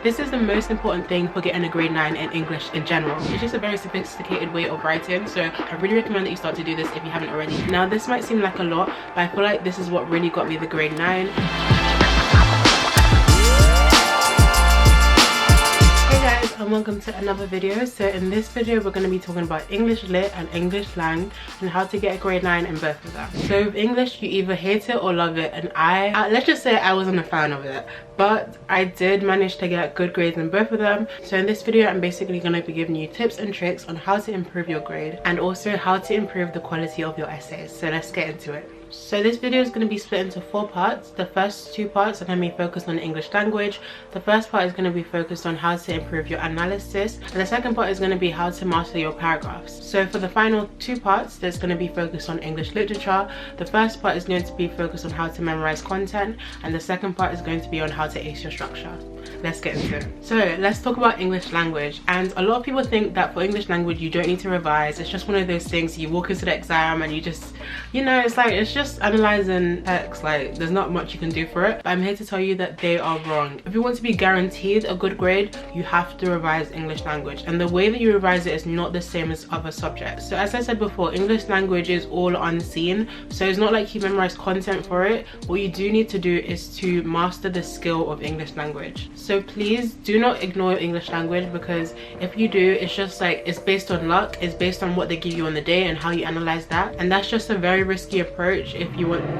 This is the most important thing for getting a grade 9 in English in general. It's just a very sophisticated way of writing, so I really recommend that you start to do this if you haven't already. Now this might seem like a lot, but I feel like this is what really got me the grade 9. And welcome to another video. So in this video we're going to be talking about English Lit and English Lang and how to get a grade 9 in both of them. So with English, you either hate it or love it, and I let's just say I wasn't a fan of it, but I did manage to get good grades in both of them. So in this video I'm basically going to be giving you tips and tricks on how to improve your grade and also how to improve the quality of your essays. So let's get into it. So this video is going to be split into 4 parts. The first 2 parts are going to be focused on English language. The first part is going to be focused on how to improve your analysis, and the second part is going to be how to master your paragraphs. So for the final 2 parts, there's going to be focused on English literature. The first part is going to be focused on how to memorize content, and the second part is going to be on how to ace your structure. Let's get into it. So let's talk about English language. And a lot of people think that for English language you don't need to revise. It's just one of those things, you walk into the exam and you just, you know, it's just analyzing text, like there's not much you can do for it. But I'm here to tell you that they are wrong. If you want to be guaranteed a good grade, you have to revise English language, and the way that you revise it is not the same as other subjects. So as I said before, English language is all unseen, so it's not like you memorize content for it. What you do need to do is to master the skill of English language. So please do not ignore English language, because if you do, it's just like, it's based on luck, it's based on what they give you on the day and how you analyze that, and that's just a very risky approach if you want to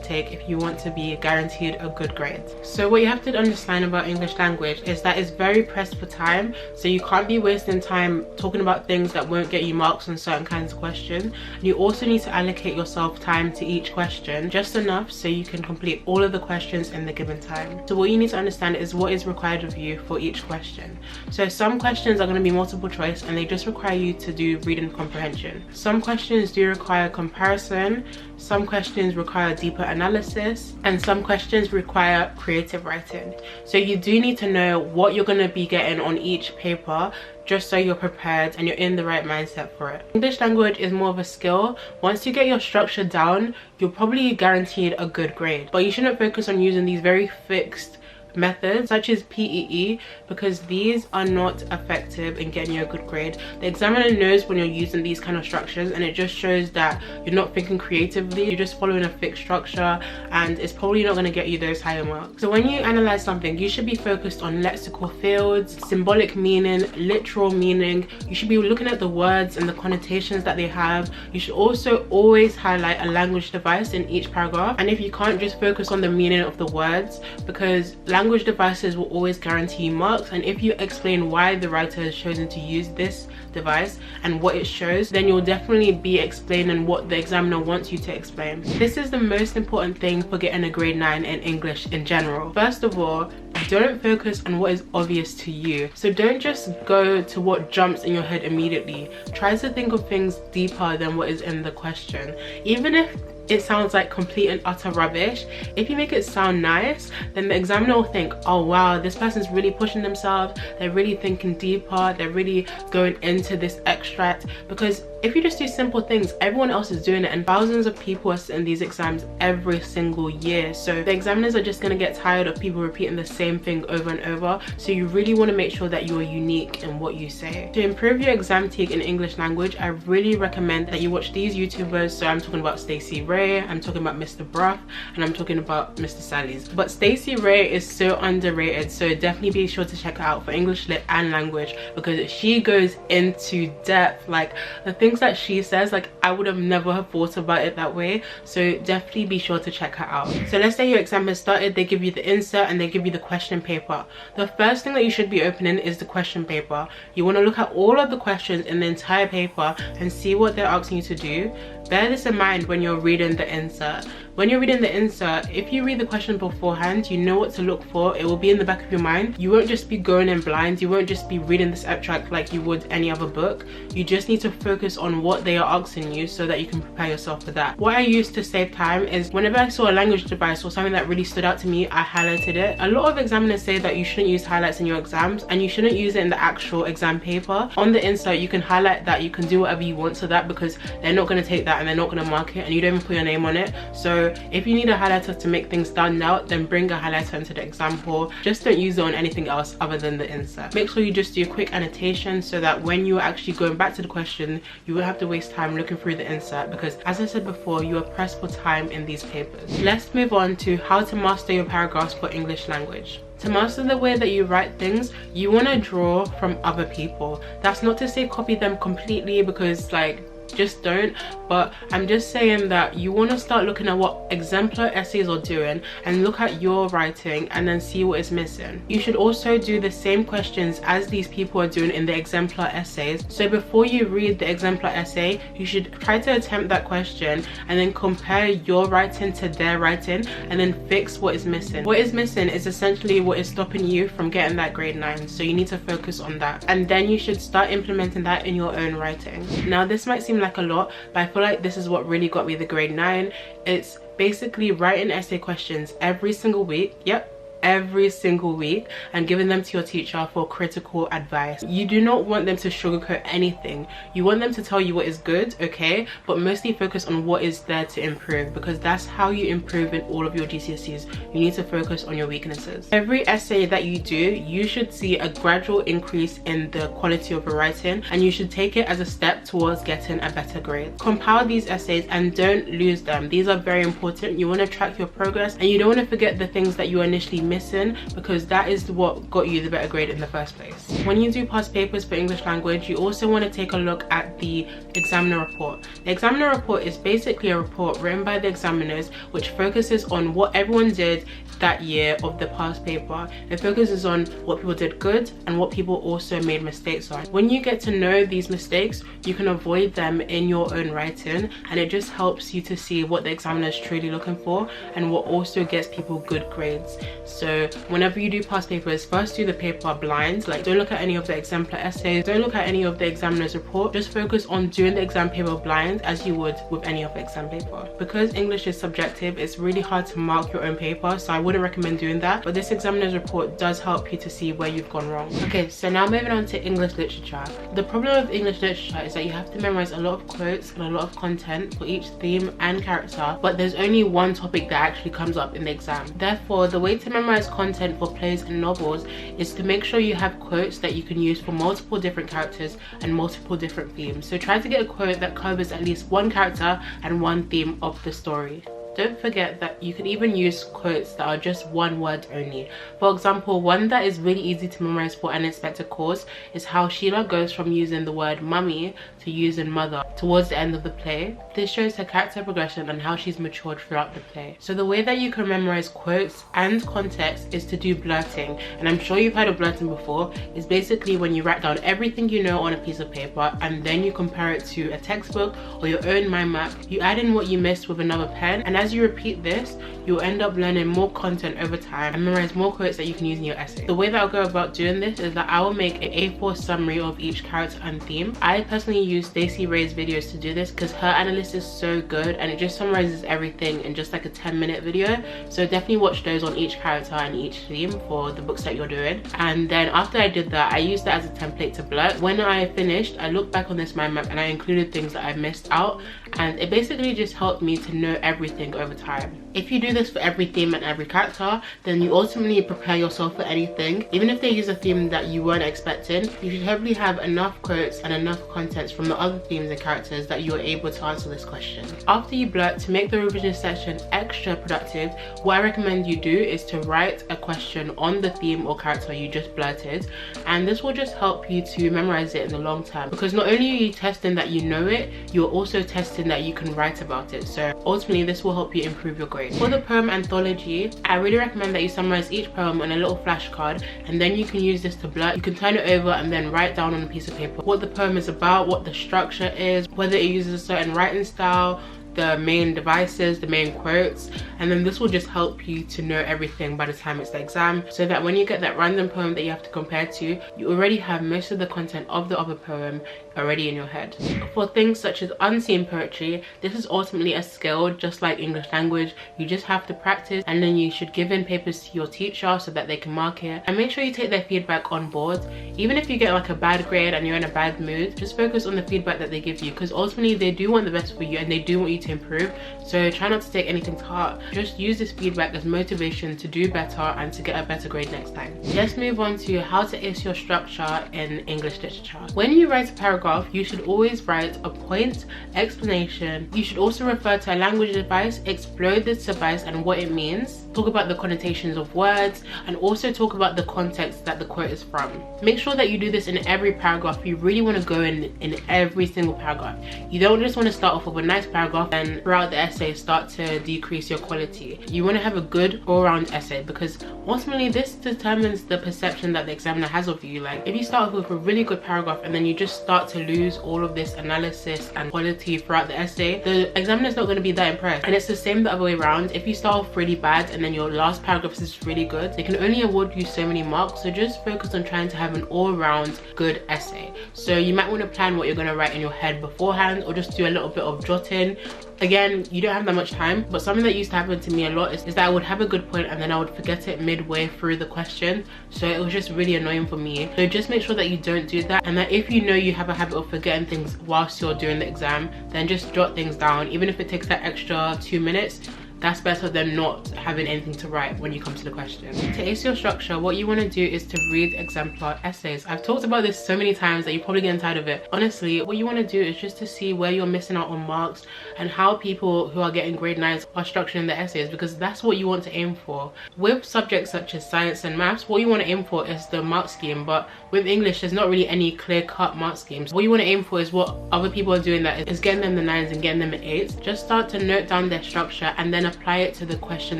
take if you want to be guaranteed a good grade. So what you have to understand about English language is that it's very pressed for time, so you can't be wasting time talking about things that won't get you marks on certain kinds of questions. You also need to allocate yourself time to each question, just enough so you can complete all of the questions in the given time. So what you need to understand is what is required of you for each question. So some questions are going to be multiple choice and they just require you to do reading comprehension. Some questions do require comparison, some questions require deeper analysis, and some questions require creative writing. So you do need to know what you're going to be getting on each paper, just so you're prepared and you're in the right mindset for it. English language is more of a skill. Once you get your structure down, you're probably guaranteed a good grade, but you shouldn't focus on using these very fixed methods such as PEE, because these are not effective in getting you a good grade. The examiner knows when you're using these kind of structures, and it just shows that you're not thinking creatively, you're just following a fixed structure, and it's probably not going to get you those higher marks. So when you analyze something, you should be focused on lexical fields, symbolic meaning, literal meaning. You should be looking at the words and the connotations that they have. You should also always highlight a language device in each paragraph, and if you can't, just focus on the meaning of the words, because language devices will always guarantee you marks, and if you explain why the writer has chosen to use this device and what it shows, then you'll definitely be explaining what the examiner wants you to explain. This is the most important thing for getting a grade 9 in English in general. First of all, don't focus on what is obvious to you. So don't just go to what jumps in your head immediately. Try to think of things deeper than what is in the question. Even if it sounds like complete and utter rubbish, if you make it sound nice, then the examiner will think, oh wow, this person's really pushing themselves, they're really thinking deeper, they're really going into this extract. Because if you just do simple things, everyone else is doing it, and thousands of people are sitting these exams every single year, so the examiners are just going to get tired of people repeating the same thing over and over. So you really want to make sure that you're unique in what you say. To improve your exam take in English language, I really recommend that you watch these YouTubers. So I'm talking about Stacey Ray, I'm talking about Mr. Bruff, and I'm talking about Mr. Sally's. But Stacey Ray is so underrated, so definitely be sure to check her out for English lit and language, because she goes into depth. Like the things that she says, like I would have never have thought about it that way. So definitely be sure to check her out. So let's say your exam has started, they give you the insert and they give you the question paper. The first thing that you should be opening is the question paper. You want to look at all of the questions in the entire paper and see what they're asking you to do. Bear this in mind when you're reading the insert. When you're reading the insert, if you read the question beforehand, you know what to look for. It will be in the back of your mind. You won't just be going in blind. You won't just be reading this abstract like you would any other book. You just need to focus on what they are asking you so that you can prepare yourself for that. What I used to save time is whenever I saw a language device or something that really stood out to me, I highlighted it. A lot of examiners say that you shouldn't use highlights in your exams, and you shouldn't use it in the actual exam paper. On the insert, you can highlight that, you can do whatever you want to that, because they're not going to take that and they're not going to mark it, and you don't even put your name on it. So So if you need a highlighter to make things stand out, then bring a highlighter into the example. Just don't use it on anything else other than the insert. Make sure you just do a quick annotation so that when you're actually going back to the question, you won't have to waste time looking through the insert, because as I said before, you are pressed for time in these papers. Let's move on to how to master your paragraphs for English language. To master the way that you write things, you want to draw from other people. That's not to say copy them completely, because like, just don't, but I'm just saying that you want to start looking at what exemplar essays are doing and look at your writing and then see what is missing. You should also do the same questions as these people are doing in the exemplar essays. So before you read the exemplar essay, you should try to attempt that question and then compare your writing to their writing and then fix what is missing. What is missing is essentially what is stopping you from getting that grade 9, so you need to focus on that, and then you should start implementing that in your own writing. Now this might seem like a lot, but I feel like this is what really got me the grade 9. It's basically writing essay questions every single week. Yep, every single week, and giving them to your teacher for critical advice. You do not want them to sugarcoat anything. You want them to tell you what is good, okay, but mostly focus on what is there to improve, because that's how you improve in all of your GCSEs. You need to focus on your weaknesses. Every essay that you do, you should see a gradual increase in the quality of your writing, and you should take it as a step towards getting a better grade. Compile these essays and don't lose them. These are very important. You want to track your progress, and you don't want to forget the things that you initially missing, because that is what got you the better grade in the first place. When you do past papers for English language, you also want to take a look at the examiner report. The examiner report is basically a report written by the examiners which focuses on what everyone did that year of the past paper. It focuses on what people did good and what people also made mistakes on. When you get to know these mistakes, you can avoid them in your own writing, and it just helps you to see what the examiner is truly looking for and what also gets people good grades. So whenever you do past papers, first do the paper blind. Like, don't look at any of the exemplar essays, don't look at any of the examiner's report. Just focus on doing the exam paper blind as you would with any of the exam paper. Because English is subjective, it's really hard to mark your own paper, so I wouldn't recommend doing that, but this examiner's report does help you to see where you've gone wrong. Okay, so now moving on to English literature. The problem with English literature is that you have to memorize a lot of quotes and a lot of content for each theme and character, but there's only one topic that actually comes up in the exam. Therefore, the way to memorize content for plays and novels is to make sure you have quotes that you can use for multiple different characters and multiple different themes. So try to get a quote that covers at least one character and one theme of the story. Don't forget that you can even use quotes that are just one word only. For example, one that is really easy to memorize for an unexpected cause is how Sheila goes from using the word mummy to using mother towards the end of the play. This shows her character progression and how she's matured throughout the play. So the way that you can memorize quotes and context is to do blurting, and I'm sure you've heard of blurting before. It's basically when you write down everything you know on a piece of paper and then you compare it to a textbook or your own mind map. You add in what you missed with another pen, and as you repeat this, you'll end up learning more content over time and memorize more quotes that you can use in your essay. The way that I'll go about doing this is that I will make an A4 summary of each character and theme. I personally use Stacey Ray's videos to do this because her analysis is so good and it just summarizes everything in just like a 10-minute video. So definitely watch those on each character and each theme for the books that you're doing. And then after I did that, I used that as a template to blurt. When I finished, I looked back on this mind map and I included things that I missed out, and it basically just helped me to know everything over time. If you do this for every theme and every character, then you ultimately prepare yourself for anything. Even if they use a theme that you weren't expecting, you should hopefully have enough quotes and enough contents from the other themes and characters that you are able to answer this question. After you blurt, to make the revision section extra productive, what I recommend you do is to write a question on the theme or character you just blurted, and this will just help you to memorize it in the long term, because not only are you testing that you know it, you're also testing that you can write about it. So ultimately this will help you improve your grade. For the poem anthology, I really recommend that you summarize each poem on a little flashcard, and then you can use this to blurt. You can turn it over and then write down on a piece of paper what the poem is about, what the structure is, whether it uses a certain writing style, the main devices, the main quotes, and then this will just help you to know everything by the time it's the exam, so that when you get that random poem that you have to compare to, you already have most of the content of the other poem already in your head. For things such as unseen poetry, this is ultimately a skill just like English language. You just have to practice, and then you should give in papers to your teacher so that they can mark it, and make sure you take their feedback on board. Even if you get like a bad grade and you're in a bad mood, just focus on the feedback that they give you, because ultimately they do want the best for you and they do want you to to improve. So try not to take anything to heart. Just use this feedback as motivation to do better and to get a better grade next time. Let's move on to how to ace your structure in English literature. When you write a paragraph, you should always write a point, explanation. You should also refer to a language device, explode this device and what it means, talk about the connotations of words, and also talk about the context that the quote is from. Make sure that you do this in every paragraph. You really want to go in every single paragraph. You don't just want to start off with a nice paragraph and throughout the essay start to decrease your quality. You want to have a good all-round essay, because ultimately this determines the perception that the examiner has of you. Like, if you start off with a really good paragraph and then you just start to lose all of this analysis and quality throughout the essay, the examiner's not going to be that impressed. And it's the same the other way around. If you start off really bad and then your last paragraph is really good, they can only award you so many marks. So just focus on trying to have an all-round good essay. So you might want to plan what you're going to write in your head beforehand, or just do a little bit of jotting. Again, you don't have that much time, but something that used to happen to me a lot is that I would have a good point and then I would forget it midway through the question. So it was just really annoying for me. So just make sure that you don't do that, and that if you know you have a habit of forgetting things whilst you're doing the exam, then just jot things down. Even if it takes that extra 2 minutes, that's better than not having anything to write when you come to the question. To ace your structure, what you want to do is to read exemplar essays. I've talked about this so many times that you're probably getting tired of it. Honestly, what you want to do is just to see where you're missing out on marks and how people who are getting grade 9s are structuring their essays, because that's what you want to aim for. With subjects such as science and maths, what you want to aim for is the mark scheme, but with English there's not really any clear-cut mark schemes. What you want to aim for is what other people are doing, that is getting them the 9s and getting them the 8s. Just start to note down their structure and then apply it to the question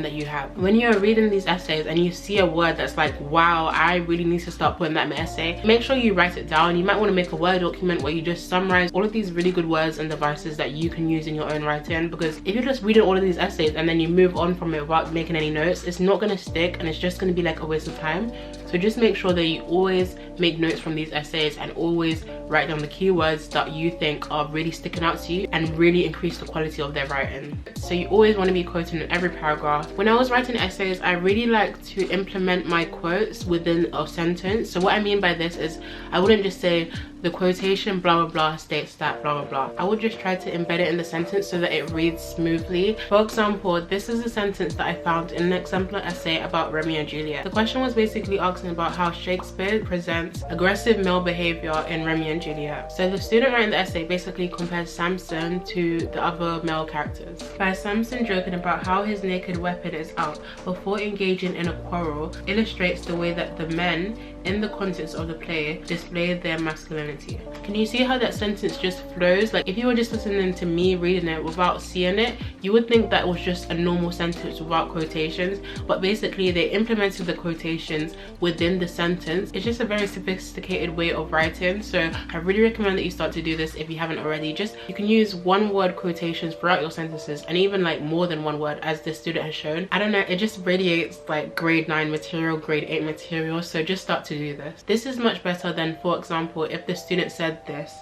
that you have. When you're reading these essays and you see a word that's like, wow, I really need to start putting that in my essay, make sure you write it down. You might want to make a Word document where you just summarize all of these really good words and devices that you can use in your own writing, because if you're just reading all of these essays and then you move on from it without making any notes, it's not going to stick and it's just going to be like a waste of time. So just make sure that you always make notes from these essays and always write down the keywords that you think are really sticking out to you and really increase the quality of their writing. So you always want to be quoting in every paragraph. When I was writing essays, I really like to implement my quotes within a sentence. So what I mean by this is I wouldn't just say the quotation blah blah blah states that blah blah blah. I would just try to embed it in the sentence so that it reads smoothly. For example, this is a sentence that I found in an exemplar essay about Romeo and Juliet. The question was basically asking about how Shakespeare presents aggressive male behavior in Romeo and Juliet. So the student writing the essay basically compares Samson to the other male characters. By Samson joking about how his naked weapon is out before engaging in a quarrel illustrates the way that the men in the context of the play display their masculinity. Can you see how that sentence just flows? Like, if you were just listening to me reading it without seeing it, you would think that was just a normal sentence without quotations, but basically they implemented the quotations within the sentence. It's just a very sophisticated way of writing, so I really recommend that you start to do this if you haven't already. Just, you can use one word quotations throughout your sentences, and even like more than one word, as this student has shown. I don't know, it just radiates like grade 9 material, grade 8 material, so just start to do this. This is much better than, for example, if the student said this: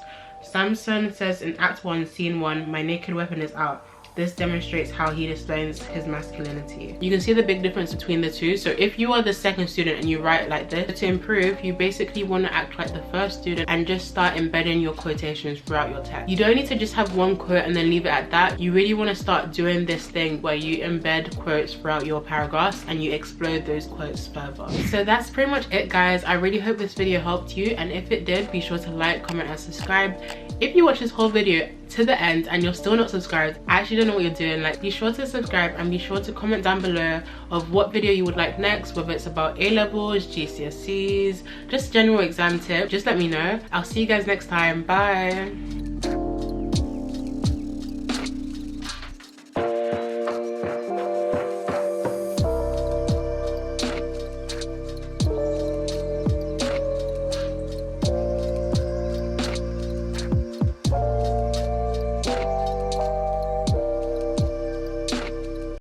Samson says in Act 1, Scene 1, my naked weapon is out. This demonstrates how he displays his masculinity. You can see the big difference between the two. So if you are the second student and you write like this, to improve, you basically want to act like the first student and just start embedding your quotations throughout your text. You don't need to just have one quote and then leave it at that. You really want to start doing this thing where you embed quotes throughout your paragraphs and you explode those quotes further. So that's pretty much it, guys. I really hope this video helped you, and if it did, be sure to like, comment and subscribe. If you watch this whole video to the end and you're still not subscribed, I actually don't know what you're doing. Like, be sure to subscribe and be sure to comment down below of what video you would like next, whether it's about A-levels, GCSEs, just general exam tips. Just let me know. I'll see you guys next time. Bye.